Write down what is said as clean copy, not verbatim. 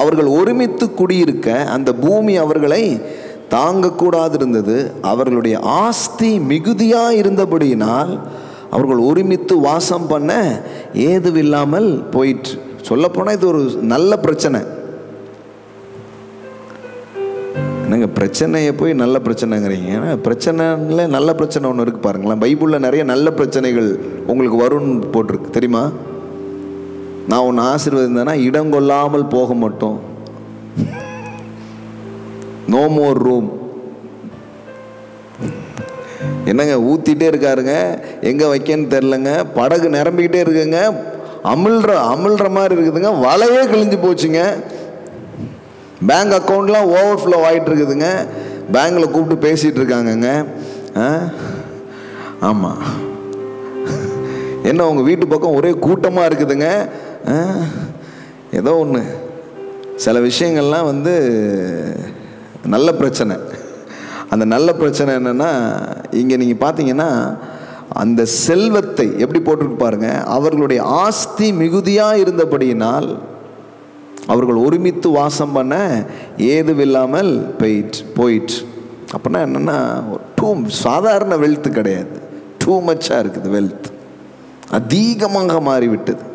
அவர்கள் ஒருமித்து குடியிருக்க அந்த பூமி அவர்களை தாங்கக்கூடாது இருந்தது. அவர்களுடைய ஆஸ்தி மிகுதியாக இருந்தபடியினால் அவர்கள் ஒருமித்து வாசம் பண்ண ஏதுவில்லாமல் போயிற்று. சொல்லப்போனால் இது ஒரு நல்ல பிரச்சனை. என்னங்க பிரச்சனையை போய் நல்ல பிரச்சனைங்கிறீங்க? ஏன்னா பிரச்சனையில் நல்ல பிரச்சனை ஒன்று இருக்குது பாருங்களேன். பைபிளில் நிறைய நல்ல பிரச்சனைகள் உங்களுக்கு வரும்னு போட்டிருக்கு தெரியுமா? நான் ஒன்று ஆசீர்வதிந்தேன்னா இடம் கொள்ளாமல் போக மாட்டோம், நோ மோர் ரூம். என்னங்க ஊற்றிட்டே இருக்காருங்க, எங்கே வைக்கன்னு தெரிலங்க, படகு நிரம்பிக்கிட்டே இருக்குங்க, அமிழ்ற மாதிரி இருக்குதுங்க, வலையே கிழிஞ்சு போச்சுங்க, பேங்க் அக்கௌண்ட்லாம் ஓவர்ஃப்ளோ ஆகிட்டு இருக்குதுங்க, பேங்கில் கூப்பிட்டு பேசிகிட்டு இருக்காங்கங்க. ஆமாம், என்ன உங்கள் வீட்டு பக்கம் ஒரே கூட்டமாக இருக்குதுங்க. ஏதோ ஒன்று சில விஷயங்கள்லாம் வந்து நல்ல பிரச்சனை. அந்த நல்ல பிரச்சனை என்னென்னா, இங்கே நீங்கள் பார்த்தீங்கன்னா அந்த செல்வத்தை எப்படி போட்டிருக்கு பாருங்க. அவர்களுடைய ஆஸ்தி மிகுதியாக இருந்தபடியினால் அவர்கள் ஒருமித்து வாசம் பண்ண ஏதுவில்லாமல் போயிற்று. அப்படின்னா என்னென்னா, சாதாரண வெல்த் கிடையாது, டூ மச்சாக இருக்குது வெல்த், அதிகமாக மாறிவிட்டது.